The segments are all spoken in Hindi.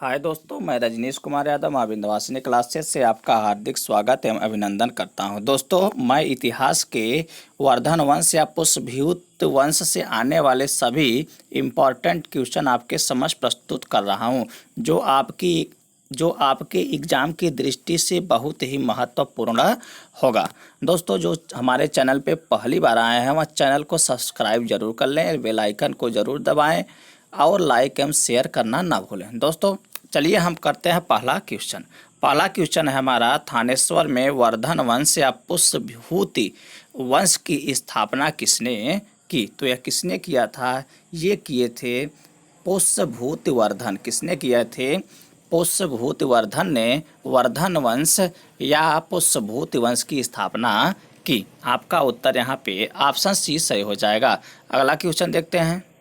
हाय दोस्तों, मैं रजनीश कुमार यादव माँ विंध्यवासिनी क्लासेस से आपका हार्दिक स्वागत एवं अभिनंदन करता हूं। दोस्तों, मैं इतिहास के वर्धन वंश या पुष्यभूत वंश से आने वाले सभी इम्पॉर्टेंट क्वेश्चन आपके समक्ष प्रस्तुत कर रहा हूं, जो आपके एग्ज़ाम की दृष्टि से बहुत ही महत्वपूर्ण होगा। दोस्तों, जो हमारे चैनल पे पहली बार आए हैं वह चैनल को सब्सक्राइब जरूर कर लें, बेल आइकन को जरूर दबाएं और लाइक एवं शेयर करना ना भूलें। दोस्तों, चलिए हम करते हैं पहला क्वेश्चन। पहला क्वेश्चन है हमारा, थानेश्वर में वर्धन वंश या पुष्यभूति वंश की स्थापना किसने की? तो यह किसने किया था? ये किए थे पुष्यभूति वर्धन। किसने किए थे? पुष्यभूति वर्धन ने वर्धन वंश या पुष्यभूति वंश की स्थापना की। आपका उत्तर यहाँ पे ऑप्शन सी सही हो जाएगा। अगला क्वेश्चन देखते हैं।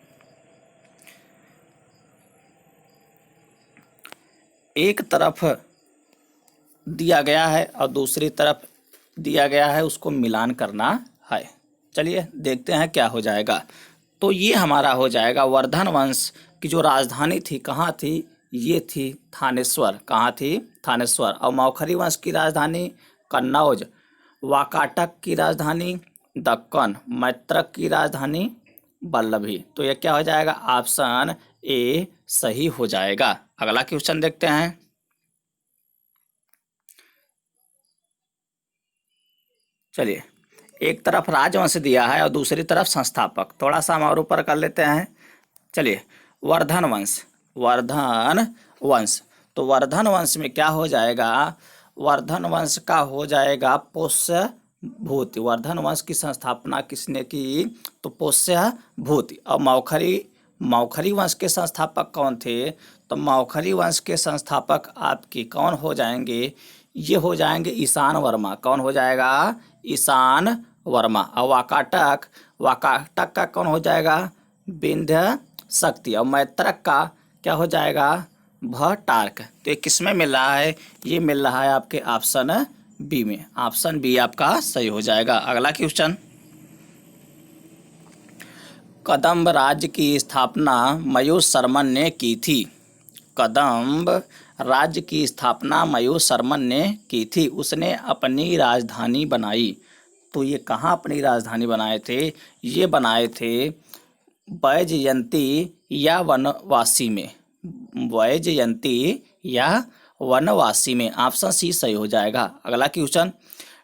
एक तरफ दिया गया है और दूसरी तरफ दिया गया है, उसको मिलान करना है। चलिए देखते हैं क्या हो जाएगा। तो ये हमारा हो जाएगा, वर्धन वंश की जो राजधानी थी कहाँ थी? ये थी थानेश्वर। कहाँ थी? थानेश्वर। और मौखरी वंश की राजधानी कन्नौज। वाकाटक की राजधानी दक्कन। मैत्रक की राजधानी वल्लभी। तो ये क्या हो जाएगा? ऑप्शन ए सही हो जाएगा। अगला क्वेश्चन देखते हैं। चलिए, एक तरफ राजवंश दिया है और दूसरी तरफ संस्थापक। थोड़ा सा हम और ऊपर कर लेते हैं। चलिए, वर्धन वंश। वर्धन वंश, तो वर्धन वंश में क्या हो जाएगा? वर्धन वंश का हो जाएगा पुष्यभूति। वर्धन वंश की संस्थापना किसने की? तो पुष्यभूति। और मौखरी वंश के संस्थापक कौन थे? तो मौखरी वंश के संस्थापक आपके कौन हो जाएंगे? ये हो जाएंगे ईशान वर्मा। कौन हो जाएगा? ईशान वर्मा। और वाकाटक का कौन हो जाएगा? विंध्य शक्ति। और मैत्रक का क्या हो जाएगा? भट्टारक। तो ये किस में मिल रहा है? ये मिल रहा है आपके ऑप्शन बी में। ऑप्शन बी आपका सही हो जाएगा। अगला क्वेश्चन। कदम्ब राज्य की स्थापना मयूरशर्मन ने की थी। कदम्ब राज्य की स्थापना मयूरशर्मन ने की थी। उसने अपनी राजधानी बनाई। तो ये कहाँ अपनी राजधानी बनाए थे? ये बनाए थे वैजयंती या वनवासी में। वैजयंती या वनवासी में। ऑप्शन सी सही हो जाएगा। अगला क्वेश्चन।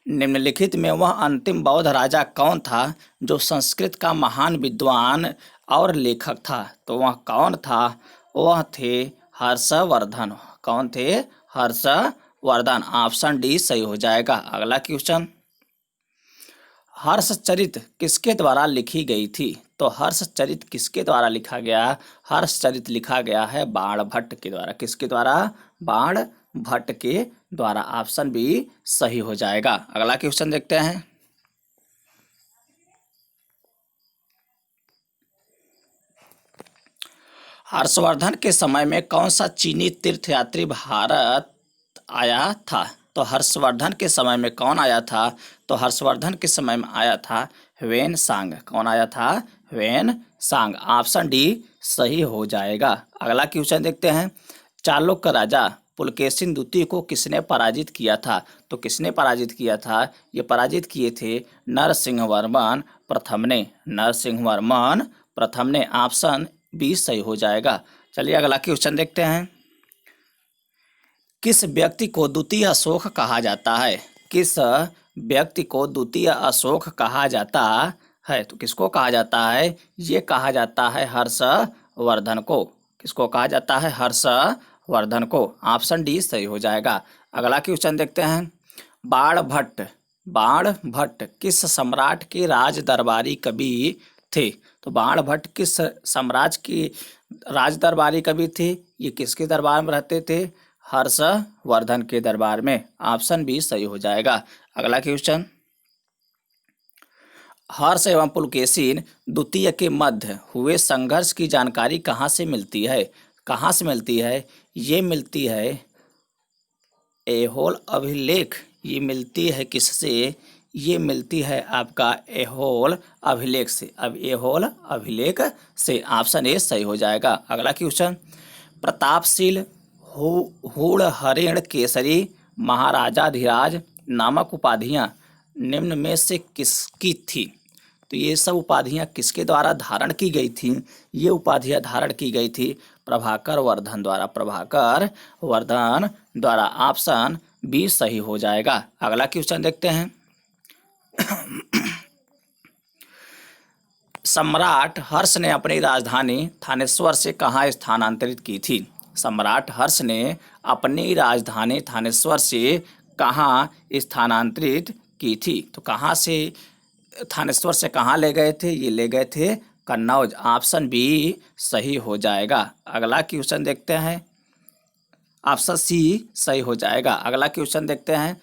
निम्नलिखित में वह अंतिम बौद्ध राजा कौन था जो संस्कृत का महान विद्वान और लेखक था? तो वह कौन था? वह थे हर्षवर्धन। कौन थे? हर्षवर्धन। ऑप्शन डी सही हो जाएगा। अगला क्वेश्चन। हर्षचरित किसके द्वारा लिखी गई थी? तो हर्षचरित किसके द्वारा लिखा गया? हर्षचरित लिखा गया है बाणभट्ट के द्वारा। किसके द्वारा? बाणभट्ट के द्वारा। ऑप्शन बी सही हो जाएगा। अगला क्वेश्चन देखते हैं। हर्षवर्धन के समय में कौन सा चीनी तीर्थयात्री भारत आया था? तो हर्षवर्धन के समय में कौन आया था? तो हर्षवर्धन के समय में आया था ह्वेन-सांग। कौन आया था? ह्वेन-सांग। ऑप्शन डी सही हो जाएगा। अगला क्वेश्चन देखते हैं। चालुक्य राजा पुलकेशिन द्वितीय को किसने पराजित किया था? तो किसने पराजित किया था? ये पराजित किए थे नरसिंहवर्मन प्रथम ने। नरसिंहवर्मन प्रथम ने। ऑप्शन बी सही हो जाएगा। चलिए अगला क्वेश्चन देखते हैं। किस व्यक्ति को द्वितीय अशोक कहा जाता है? किस व्यक्ति को द्वितीय अशोक कहा जाता है? तो किसको कहा जाता है? ये कहा जाता है हर्षवर्धन को। किसको कहा जाता है? हर्षवर्धन को। ऑप्शन डी सही हो जाएगा। अगला क्वेश्चन देखते हैं। बाणभट्ट किस सम्राट के राज दरबारी कवि थे? तो बाणभट्ट किस साम्राज्य की राज दरबारी कवि थे? ये किसके दरबार में रहते थे? हर्षवर्धन के दरबार में। ऑप्शन बी सही हो जाएगा। अगला क्वेश्चन। हर्ष एवं पुलकेशिन द्वितीय के मध्य हुए संघर्ष की जानकारी कहाँ से मिलती है? कहाँ से मिलती है? ये मिलती है ऐहोल अभिलेख। ये मिलती है किससे? ये मिलती है आपका ऐहोल अभिलेख से। अब ऐहोल अभिलेख से। ऑप्शन ए सही हो जाएगा। अगला क्वेश्चन। प्रतापशील हूण, हरिण, केसरी, महाराजाधिराज नामक उपाधियां निम्न में से किसकी थी? तो ये सब उपाधियां किसके द्वारा धारण की गई थी? ये उपाधियां धारण की गई थी प्रभाकर वर्धन द्वारा। प्रभाकर वर्धन द्वारा। ऑप्शन बी सही हो जाएगा। अगला क्वेश्चन देखते हैं। सम्राट हर्ष ने अपनी राजधानी थानेश्वर से कहाँ स्थानांतरित की थी? सम्राट हर्ष ने अपनी राजधानी थानेश्वर से कहाँ स्थानांतरित की थी? तो कहाँ से, थानेश्वर से कहाँ ले गए थे? ये ले गए थे कन्नौज। ऑप्शन बी सही हो जाएगा। अगला क्वेश्चन देखते हैं। ऑप्शन सी सही हो जाएगा। अगला क्वेश्चन देखते हैं।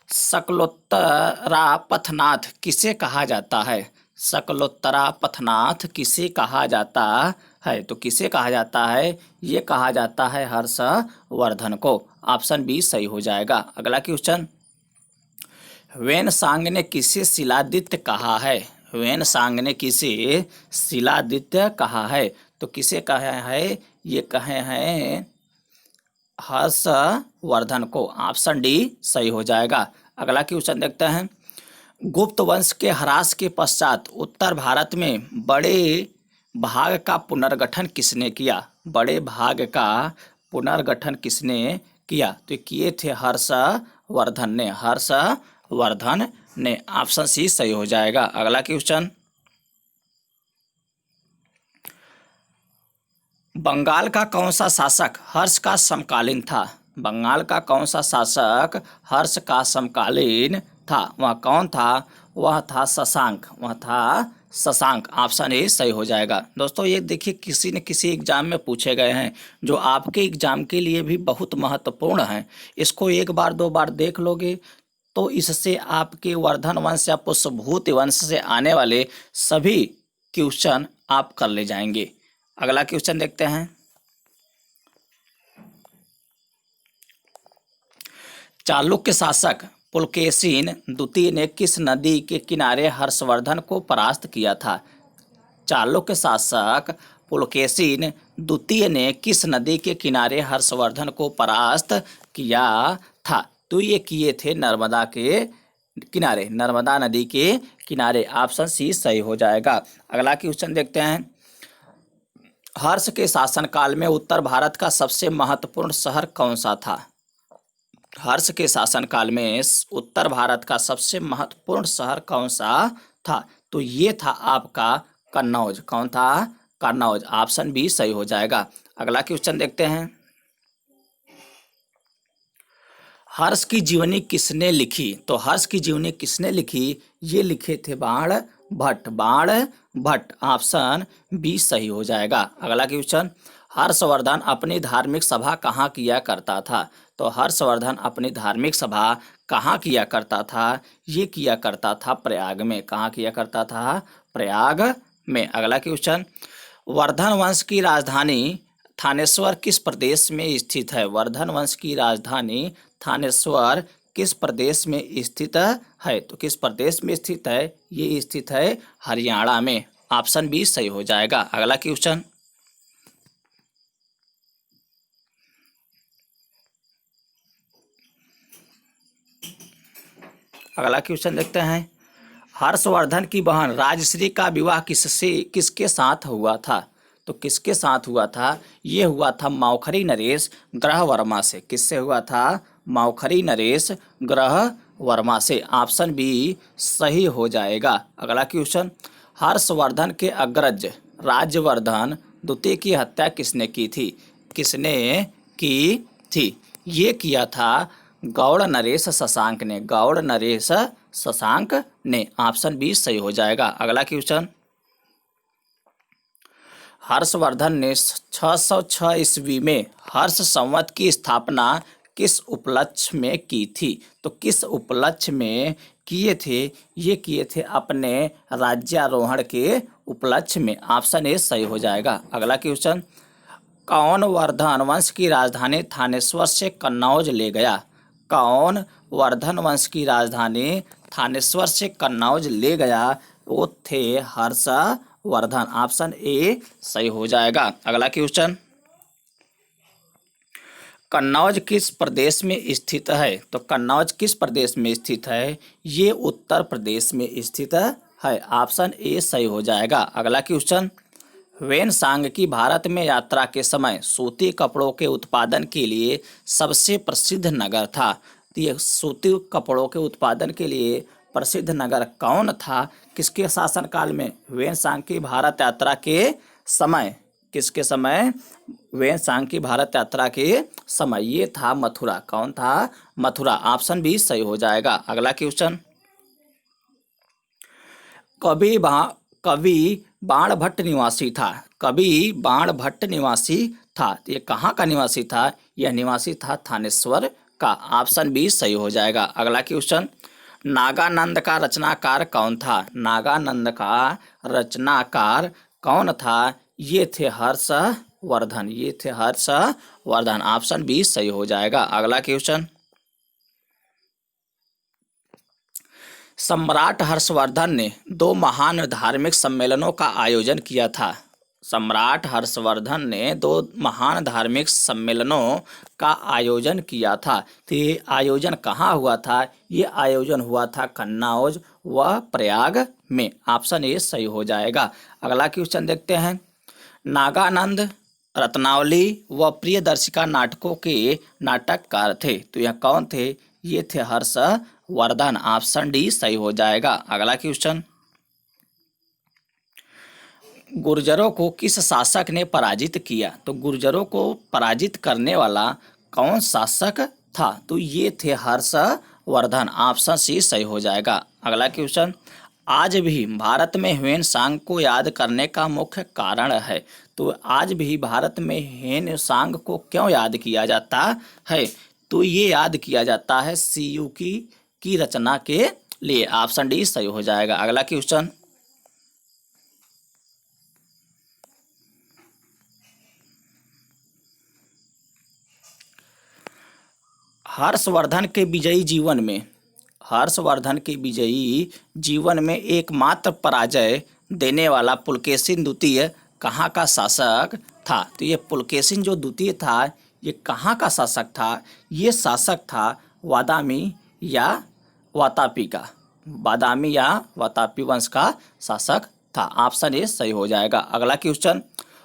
शकलोत्तरा पथनाथ किसे कहा जाता है? शकलोत्तरा पथनाथ किसे कहा जाता है? तो किसे कहा जाता है? ये कहा जाता है हर्षवर्धन को। ऑप्शन बी सही हो जाएगा। अगला क्वेश्चन। वेनसांग ने किसे शिलादित्य कहा है? वेनसांग ने किसे शिलादित्य कहा है? तो किसे कहा है? ये कहे हैं हर्षवर्धन को। ऑप्शन डी सही हो जाएगा। अगला क्वेश्चन देखते हैं। गुप्त वंश के ह्रास के पश्चात उत्तर भारत में बड़े भाग का पुनर्गठन किसने किया? बड़े भाग का पुनर्गठन किसने किया? तो किए थे हर्षवर्धन ने। हर्षवर्धन ने। ऑप्शन सी सही हो जाएगा। अगला क्वेश्चन। बंगाल का कौन सा शासक हर्ष का समकालीन था? बंगाल का कौन सा शासक हर्ष का समकालीन था? वह कौन था? वह था शशांक। वह था शशांक। ऑप्शन ए सही हो जाएगा। दोस्तों ये देखिए किसी न किसी एग्जाम में पूछे गए हैं जो आपके एग्जाम के लिए भी बहुत महत्वपूर्ण है। इसको एक बार दो बार देख लोगे तो इससे आपके वर्धन वंश या पुष्यभूति वंश से आने वाले सभी क्वेश्चन आप कर ले जाएंगे। अगला क्वेश्चन देखते हैं। चालुक्य शासक पुलकेशिन द्वितीय ने किस नदी के किनारे हर्षवर्धन को परास्त किया था? चालुक्य शासक पुलकेशिन द्वितीय ने किस नदी के किनारे हर्षवर्धन को परास्त किया था? तो ये किए थे नर्मदा के किनारे, नर्मदा नदी के किनारे। ऑप्शन सी सही हो जाएगा। अगला क्वेश्चन देखते हैं। हर्ष के शासनकाल में उत्तर भारत का सबसे महत्वपूर्ण शहर कौन सा था? हर्ष के शासनकाल में उत्तर भारत का सबसे महत्वपूर्ण शहर कौन सा था? तो ये था आपका कन्नौज। कौन था? कन्नौज। ऑप्शन बी सही हो जाएगा। अगला क्वेश्चन देखते हैं। हर्ष की जीवनी किसने लिखी? तो हर्ष की जीवनी किसने लिखी? ये लिखे थे बाण भट्ट। बाण भट्ट। ऑप्शन बी सही हो जाएगा। अगला क्वेश्चन। हर्षवर्धन अपनी धार्मिक सभा कहाँ किया करता था? तो हर्षवर्धन अपनी धार्मिक सभा कहाँ किया करता था? ये किया करता था प्रयाग में। कहाँ किया करता था? प्रयाग में। अगला क्वेश्चन। वर्धन वंश की राजधानी थानेश्वर किस प्रदेश में स्थित है? वर्धन वंश की राजधानी थानेश्वर किस प्रदेश में स्थित है? तो किस प्रदेश में स्थित है? ये स्थित है हरियाणा में। ऑप्शन बी सही हो जाएगा। अगला क्वेश्चन। अगला क्वेश्चन देखते हैं। हर्षवर्धन की बहन राजश्री का विवाह किसके साथ हुआ था? तो किसके साथ हुआ था? ये हुआ था मावखरी नरेश ग्रहवर्मा से। किससे हुआ था? मावखरी नरेश ग्रहवर्मा से। ऑप्शन बी सही हो जाएगा। अगला क्वेश्चन। हर्षवर्धन के अग्रज राज्यवर्धन द्वितीय की हत्या किसने की थी? किसने की थी? ये किया था गौड़ नरेश शशांक ने। गौड़ नरेश शशांक ने। ऑप्शन बी सही हो जाएगा। अगला क्वेश्चन। हर्षवर्धन ने 606 ईस्वी में हर्ष संवत की स्थापना किस उपलक्ष्य में की थी? तो किस उपलक्ष्य में किए थे? ये किए थे अपने राज्यारोहण के उपलक्ष्य में। ऑप्शन ए सही हो जाएगा। अगला क्वेश्चन। कौन वर्धन वंश की राजधानी थानेश्वर से कन्नौज ले गया? कौन वर्धन वंश की राजधानी थानेश्वर से कन्नौज ले गया? वो थे हर्षवर्धन। ऑप्शन ए सही हो जाएगा। अगला क्वेश्चन। कन्नौज किस प्रदेश में स्थित है? तो कन्नौज किस प्रदेश में स्थित है? ये उत्तर प्रदेश में स्थित है। ऑप्शन ए सही हो जाएगा। अगला क्वेश्चन, वेनसांग की भारत में यात्रा के समय सूती कपड़ों के उत्पादन के लिए सबसे प्रसिद्ध नगर था। तो ये सूती कपड़ों के उत्पादन के लिए प्रसिद्ध नगर कौन था? किसके शासनकाल में? वेनसांग की भारत यात्रा के समय। किसके समय? वेनसांग की भारत यात्रा के समय। ये था मथुरा। कौन था? मथुरा। ऑप्शन बी सही हो जाएगा। अगला क्वेश्चन, कवि बाणभट्ट निवासी था। कवि बाणभट्ट निवासी था। तो ये कहाँ का निवासी था? यह निवासी था थानेश्वर का। ऑप्शन बी सही हो जाएगा। अगला क्वेश्चन, नागानंद का रचनाकार कौन था? नागानंद का रचनाकार कौन था? ये थे हर्षवर्धन। ये थे हर्षवर्धन। ऑप्शन बी सही हो जाएगा। अगला क्वेश्चन, सम्राट हर्षवर्धन ने 2 महान धार्मिक सम्मेलनों का आयोजन किया था। सम्राट हर्षवर्धन ने 2 महान धार्मिक सम्मेलनों का आयोजन किया था। तो ये आयोजन कहाँ हुआ था? ये आयोजन हुआ था कन्नौज व प्रयाग में। ऑप्शन ए सही हो जाएगा। अगला क्वेश्चन देखते हैं, नागानंद रत्नावली व प्रियदर्शिका नाटकों के नाटककार थे। तो यह कौन थे? ये थे हर्षवर्धन। ऑप्शन डी सही हो जाएगा। अगला क्वेश्चन, गुर्जरों को किस शासक ने पराजित किया? तो गुर्जरों को पराजित करने वाला कौन शासक था? तो ये थे हर्षवर्धन। ऑप्शन सी सही हो जाएगा। अगला क्वेश्चन, आज भी भारत में ह्वेनसांग को याद करने का मुख्य कारण है। तो आज भी भारत में ह्वेनसांग को क्यों याद किया जाता है? तो ये याद किया जाता है सीयू की रचना के लिए। ऑप्शन डी सही हो जाएगा। अगला क्वेश्चन, हर्षवर्धन के विजयी जीवन में एकमात्र पराजय देने वाला पुलकेशिन द्वितीय कहाँ का शासक था? तो ये पुलकेशिन जो द्वितीय था, ये कहाँ का शासक था? ये शासक था बादामी या वातापी का। बादामी या वातापी वंश का शासक था। ऑप्शन ए सही हो जाएगा। अगला क्वेश्चन,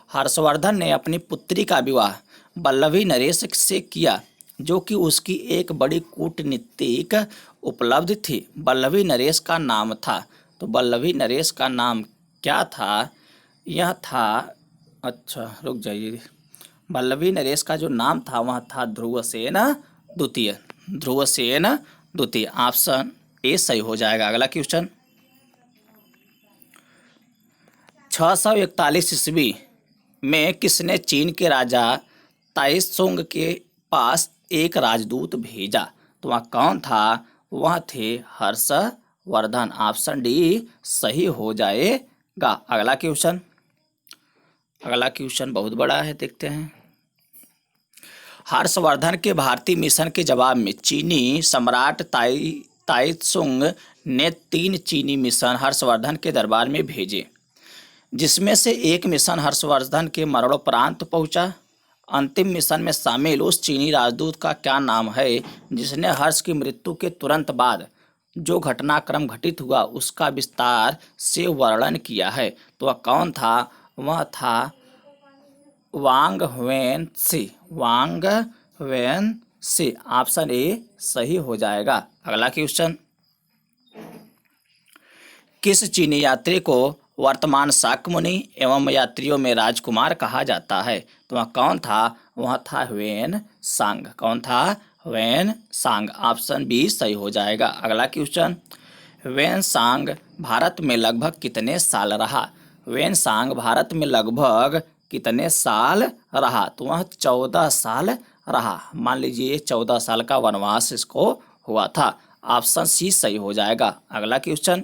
हर्षवर्धन ने अपनी पुत्री का विवाह वल्लभी नरेश से किया, जो कि उसकी एक बड़ी कूटनीतिक उपलब्धि थी। वल्लभी नरेश का नाम था। तो वल्लभी नरेश का नाम क्या था? यह था, अच्छा रुक जाइए, वल्लभी नरेश का जो नाम था वह था ध्रुवसेन द्वितीय। ध्रुवसेन द्वितीय। ऑप्शन ए सही हो जाएगा। अगला क्वेश्चन, 641 ईस्वी में किसने चीन के राजा ताइत्सुंग के पास एक राजदूत भेजा? तो वह कौन था? वह थे हर्षवर्धन। ऑप्शन डी सही हो जाएगा। अगला क्वेश्चन बहुत बड़ा है, देखते हैं। हर्षवर्धन के भारतीय मिशन के जवाब में चीनी सम्राट ताइत्सुंग ने 3 चीनी मिशन हर्षवर्धन के दरबार में भेजे, जिसमें से एक मिशन हर्षवर्धन के मरणोपरांत पहुंचा। अंतिम मिशन में शामिल उस चीनी राजदूत का क्या नाम है जिसने हर्ष की मृत्यु के तुरंत बाद जो घटनाक्रम घटित हुआ उसका विस्तार से वर्णन किया है? तो वह कौन था? वह था वांग वेन सी। ऑप्शन ए सही हो जाएगा। अगला क्वेश्चन, किस चीनी यात्री को वर्तमान शाक्य मुनि एवं यात्रियों में राजकुमार कहा जाता है? तो वह कौन था? वह था ह्वेनसांग। कौन था? ह्वेनसांग। ऑप्शन बी सही हो जाएगा। अगला क्वेश्चन, ह्वेनसांग भारत में लगभग कितने साल रहा? ह्वेनसांग भारत में लगभग कितने साल रहा? तो वह 14 साल रहा। मान लीजिए 14 साल का वनवास इसको हुआ था। ऑप्शन सी सही हो जाएगा। अगला क्वेश्चन,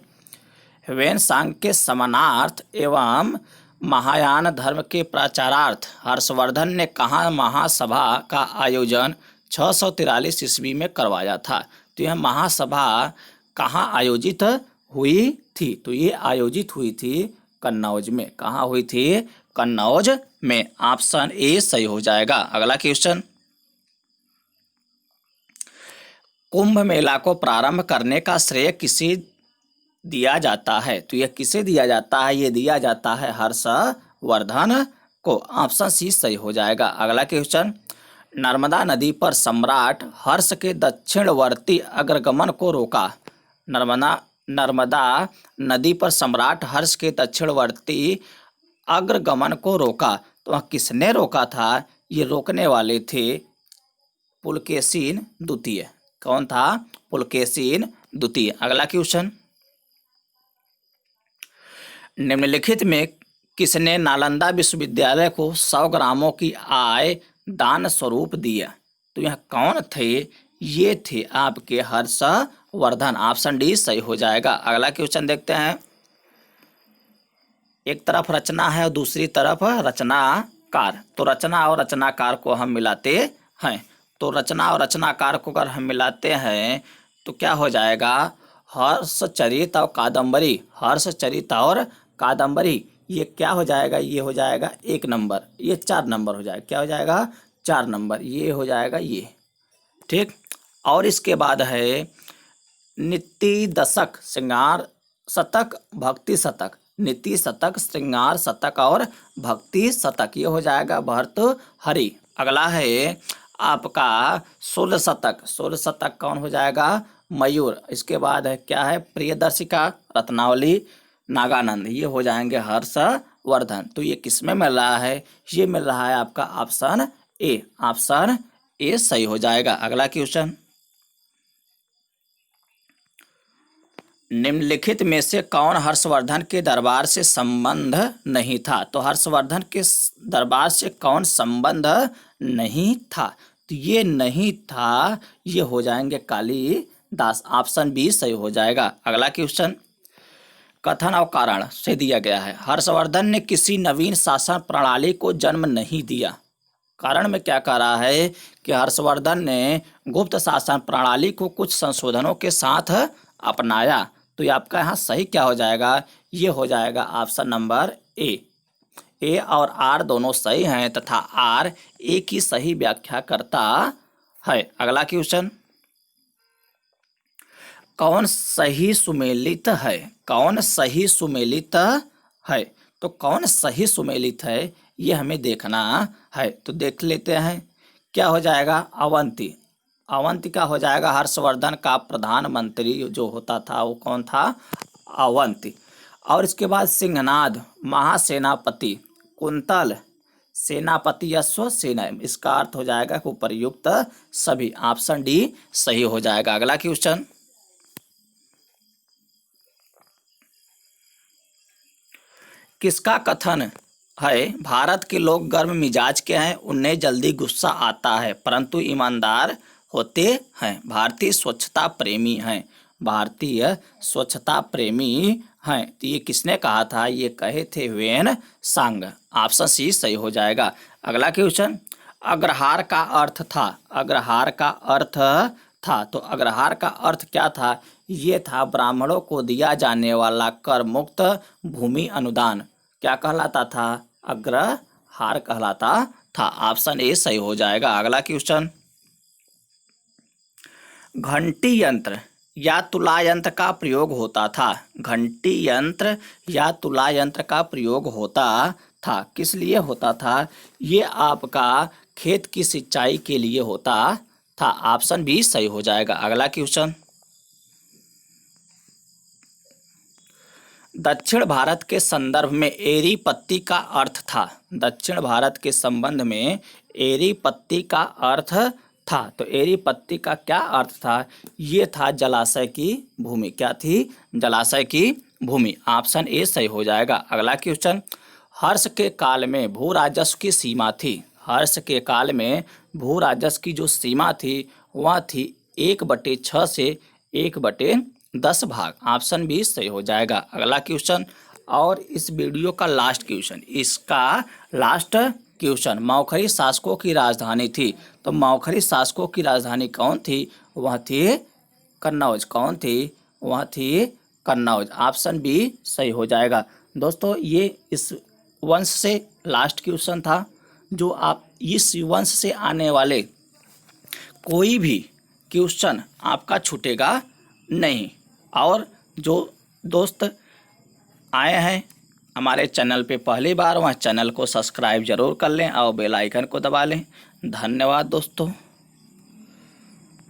ह्वेनसांग के समानार्थ एवं महायान धर्म के प्रचारार्थ हर्षवर्धन ने कहाँ महासभा का आयोजन 643 ईस्वी में करवाया था? तो यह महासभा कहाँ आयोजित हुई थी? तो ये आयोजित हुई थी कन्नौज में। कहाँ हुई थी? कन्नौज में। ऑप्शन ए सही हो जाएगा। अगला क्वेश्चन, कुंभ मेला को प्रारंभ करने का श्रेय किसे दिया जाता है? तो यह किसे दिया जाता है? ये दिया जाता है हर्षवर्धन को। ऑप्शन सी सही हो जाएगा। अगला क्वेश्चन, नर्मदा नदी पर सम्राट हर्ष के दक्षिणवर्ती अग्रगमन को रोका। नर्मदा नदी पर सम्राट हर्ष के दक्षिणवर्ती अग्रगमन को रोका। तो वह किसने रोका था? ये रोकने वाले थे पुलकेशिन द्वितीय। कौन था? पुलकेशिन द्वितीय। अगला क्वेश्चन, निम्नलिखित में किसने नालंदा विश्वविद्यालय को 100 ग्रामों की आय दान स्वरूप दिया? तो यह कौन थे? ये थे आपके हर्षवर्धन। ऑप्शन डी सही हो जाएगा। अगला क्वेश्चन देखते हैं। एक तरफ रचना है और दूसरी तरफ रचनाकार। तो रचना और रचनाकार को हम मिलाते हैं। तो रचना और रचनाकार को अगर हम मिलाते हैं तो क्या हो जाएगा? हर्षचरित और कादम्बरी। हर्षचरित और कादम्बरी ये क्या हो जाएगा? ये हो जाएगा 1 नंबर। ये 4 नंबर हो जाएगा। क्या हो जाएगा? 4 नंबर। ये हो जाएगा ये। ठीक। और इसके बाद है नीति दशक, श्रृंगार शतक, भक्ति शतक। नीति शतक, श्रृंगार शतक और भक्ति शतक ये हो जाएगा भर्तृहरि। अगला है आपका 16 शतक। 16 शतक कौन हो जाएगा? मयूर। इसके बाद है क्या है? प्रियदर्शिका, रत्नावली, नागानंद ये हो जाएंगे हर्षवर्धन। तो ये किसमें मिल रहा है? ये मिल रहा है आपका ऑप्शन ए। ऑप्शन ए सही हो जाएगा। अगला क्वेश्चन, निम्नलिखित में से कौन हर्षवर्धन के दरबार से संबंध नहीं था? तो हर्षवर्धन के दरबार से कौन संबंध नहीं था? तो ये नहीं था, ये हो जाएंगे कालिदास। ऑप्शन बी सही हो जाएगा। अगला क्वेश्चन, कथन और कारण से दिया गया है। हर्षवर्धन ने किसी नवीन शासन प्रणाली को जन्म नहीं दिया। कारण में क्या कह रहा है कि हर्षवर्धन ने गुप्त शासन प्रणाली को कुछ संशोधनों के साथ अपनाया। तो ये आपका यहाँ सही क्या हो जाएगा? ये हो जाएगा ऑप्शन नंबर ए। ए और आर दोनों सही हैं तथा आर ए की सही व्याख्या करता है। अगला क्वेश्चन, कौन सही सुमेलित है? कौन सही सुमेलित है? तो कौन सही सुमेलित है ये हमें देखना है। तो देख लेते हैं। क्या हो जाएगा? अवंती। अवंती का हो जाएगा हर्षवर्धन का प्रधानमंत्री जो होता था वो कौन था? अवंती। और इसके बाद सिंहनाद महासेनापति, कुंतल सेनापति यश्व सेना। इसका अर्थ हो जाएगा कि उपर्युक्त सभी। ऑप्शन डी सही हो जाएगा। अगला क्वेश्चन, किसका कथन है भारत के लोग गर्म मिजाज के हैं, उन्हें जल्दी गुस्सा आता है परंतु ईमानदार होते हैं, भारतीय स्वच्छता प्रेमी हैं। भारतीय स्वच्छता प्रेमी हैं। तो ये किसने कहा था? ये कहे थे वेन सांग। ऑप्शन सी सही हो जाएगा। अगला क्वेश्चन, अग्रहार का अर्थ था। अग्रहार का अर्थ था। तो अग्रहार का अर्थ क्या था? ये था ब्राह्मणों को दिया जाने वाला कर मुक्त भूमि अनुदान। क्या कहलाता था? अग्रहार कहलाता था। ऑप्शन ए सही हो जाएगा। अगला क्वेश्चन, घंटी यंत्र या तुला यंत्र का प्रयोग होता था। घंटी यंत्र या तुला यंत्र का प्रयोग होता था। किस लिए होता था? ये आपका खेत की सिंचाई के लिए होता था। ऑप्शन बी सही हो जाएगा। अगला क्वेश्चन, दक्षिण भारत के संदर्भ में एरी पत्ती का अर्थ था। दक्षिण भारत के संबंध में एरी पत्ती का अर्थ था। तो एरी पत्ती का क्या अर्थ था? ये था जलाशय की भूमि। क्या थी? जलाशय की भूमि। ऑप्शन ए सही हो जाएगा। अगला क्वेश्चन, हर्ष के काल में भू राजस्व की सीमा थी। हर्ष के काल में भू राजस्व की जो सीमा थी वह थी 1/6 से 1/10 भाग। ऑप्शन बी सही हो जाएगा। अगला क्वेश्चन और इस वीडियो का लास्ट क्वेश्चन, इसका लास्ट क्वेश्चन, मौखरी शासकों की राजधानी थी। तो मौखरी शासकों की राजधानी कौन थी? वह थी कन्नौज। कौन थी? वह थी कन्नौज। ऑप्शन बी सही हो जाएगा। दोस्तों ये इस वंश से लास्ट क्वेश्चन था। जो आप इस वंश से आने वाले कोई भी क्वेश्चन आपका छूटेगा नहीं। और जो दोस्त आए हैं हमारे चैनल पे पहली बार, वह चैनल को सब्सक्राइब जरूर कर लें और बेल आइकन को दबा लें। धन्यवाद दोस्तों।